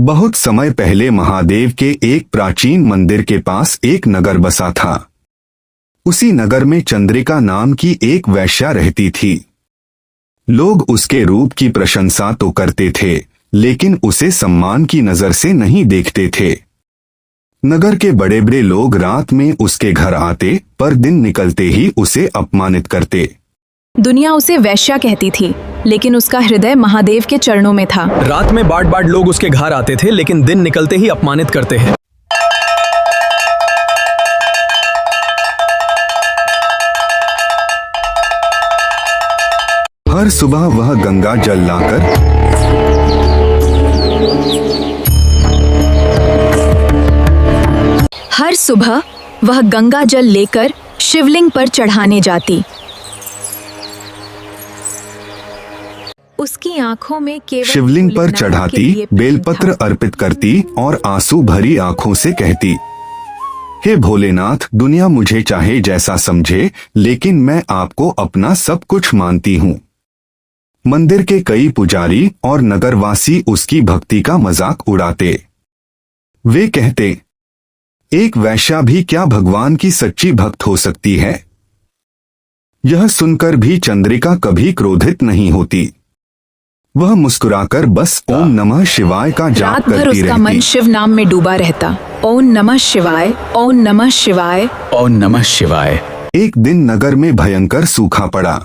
बहुत समय पहले महादेव के एक प्राचीन मंदिर के पास एक नगर बसा था। उसी नगर में चंद्रिका नाम की एक वैश्या रहती थी। लोग उसके रूप की प्रशंसा तो करते थे, लेकिन उसे सम्मान की नजर से नहीं देखते थे। नगर के बड़े बड़े लोग रात में उसके घर आते, पर दिन निकलते ही उसे अपमानित करते। दुनिया उसे वैश्या कहती थी, लेकिन उसका हृदय महादेव के चरणों में था। रात में बाट बाट लोग उसके घर आते थे, लेकिन दिन निकलते ही अपमानित करते हैं। हर सुबह वह गंगा जल लाकर लेकर शिवलिंग पर चढ़ाने जाती। उसकी आंखों में केवल शिवलिंग पर चढ़ाती, बेलपत्र अर्पित करती और आंसू भरी आंखों से कहती, हे भोलेनाथ, दुनिया मुझे चाहे जैसा समझे, लेकिन मैं आपको अपना सब कुछ मानती हूँ। मंदिर के कई पुजारी और नगरवासी उसकी भक्ति का मजाक उड़ाते। वे कहते, एक वैश्या भी क्या भगवान की सच्ची भक्त हो सकती है? यह सुनकर भी चंद्रिका कभी क्रोधित नहीं होती। वह मुस्कुराकर बस ओम नमः शिवाय का जाप रात भर करती उसका रहती। मन शिव नाम में डूबा रहता। ओम नमः शिवाय, ओम नमः शिवाय, ओम नमः शिवाय। एक दिन नगर में भयंकर सूखा पड़ा।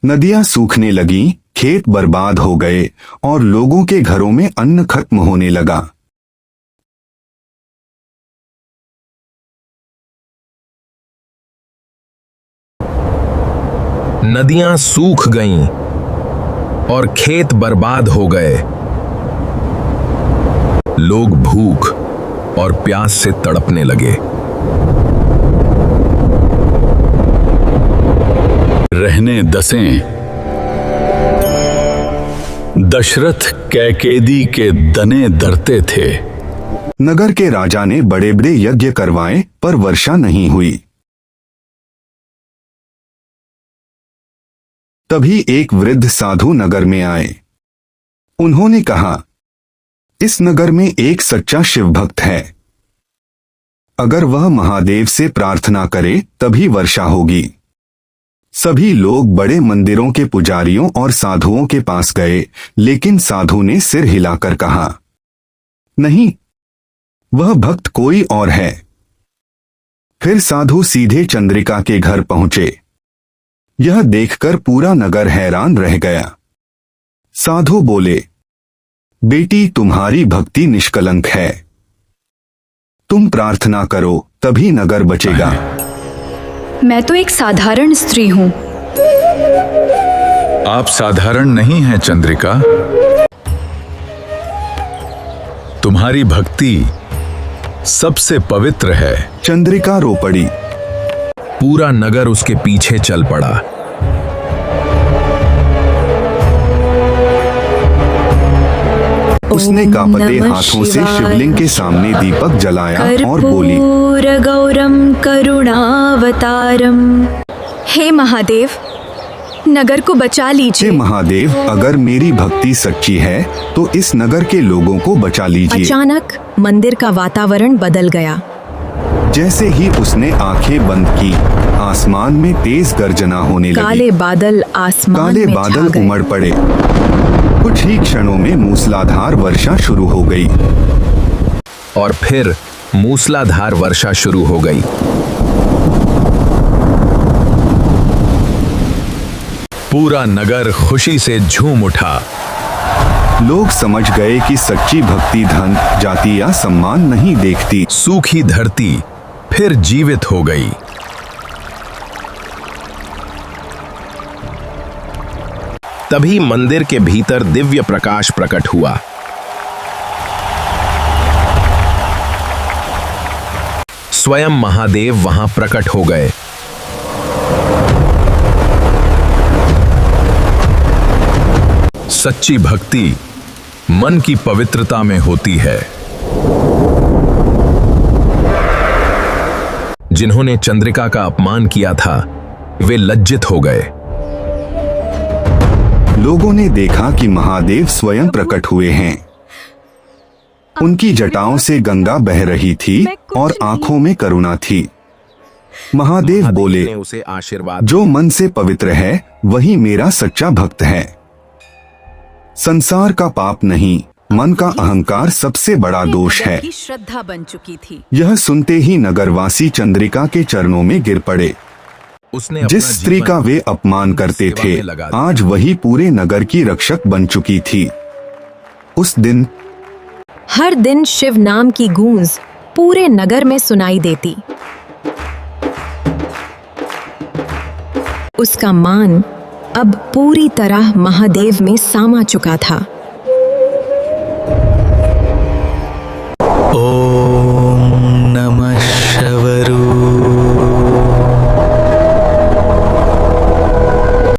नदियां सूखने लगीं, खेत बर्बाद हो गए और लोगों के घरों में अन्न खत्म होने लगा। नदियां सूख गईं और खेत बर्बाद हो गए। लोग भूख और प्यास से तड़पने लगे। रहने दसें दशरथ कैकेदी के दने दरते थे। नगर के राजा ने बड़े बड़े यज्ञ करवाए, पर वर्षा नहीं हुई। तभी एक वृद्ध साधु नगर में आए। उन्होंने कहा, इस नगर में एक सच्चा शिव भक्त है। अगर वह महादेव से प्रार्थना करे तभी वर्षा होगी। सभी लोग बड़े मंदिरों के पुजारियों और साधुओं के पास गए, लेकिन साधु ने सिर हिलाकर कहा, नहीं, वह भक्त कोई और है। फिर साधु सीधे चंद्रिका के घर पहुंचे। यह देखकर पूरा नगर हैरान रह गया। साधु बोले, बेटी, तुम्हारी भक्ति निष्कलंक है। तुम प्रार्थना करो, तभी नगर बचेगा। मैं तो एक साधारण स्त्री हूँ। आप साधारण नहीं हैं चंद्रिका। तुम्हारी भक्ति सबसे पवित्र है। चंद्रिका रो पड़ी। पूरा नगर उसके पीछे चल पड़ा। उसने कांपते हाथों से शिवलिंग के सामने दीपक जलाया और बोली, गौरम करुणावतारम। हे महादेव, नगर को बचा लीजिए। हे महादेव, अगर मेरी भक्ति सच्ची है तो इस नगर के लोगों को बचा लीजिए। अचानक मंदिर का वातावरण बदल गया। जैसे ही उसने आंखें बंद की, आसमान में तेज गर्जना होने लगी। काले बादल आसमान में छा गए। उमड़ पड़े। कुछ ही क्षणों में मूसलाधार वर्षा शुरू हो गई। और फिर मूसलाधार वर्षा शुरू हो गई। पूरा नगर खुशी से झूम उठा। लोग समझ गए कि सच्ची भक्ति धन, जाति या सम्मान नहीं देखती। सूखी धरती फिर जीवित हो गई। तभी मंदिर के भीतर दिव्य प्रकाश प्रकट हुआ। स्वयं महादेव वहां प्रकट हो गए। सच्ची भक्ति मन की पवित्रता में होती है। जिन्होंने चंद्रिका का अपमान किया था, वे लज्जित हो गए। लोगों ने देखा कि महादेव स्वयं प्रकट हुए हैं। उनकी जटाओं से गंगा बह रही थी और आंखों में करुणा थी। महादेव बोले, ने उसे आशीर्वाद जो मन से पवित्र है वही मेरा सच्चा भक्त है। संसार का पाप नहीं, मन का अहंकार सबसे बड़ा दोष है। की श्रद्धा बन चुकी थी। यह सुनते ही नगरवासी चंद्रिका के चरणों में गिर पड़े। उसने अपना जिस स्त्री जीवन का वे अपमान करते सेवा थे, में लगा दिया। आज वही पूरे नगर की रक्षक बन चुकी थी। उस दिन हर दिन शिव नाम की गूंज पूरे नगर में सुनाई देती। उसका मान अब पूरी तरह महादेव में सामा चुका था।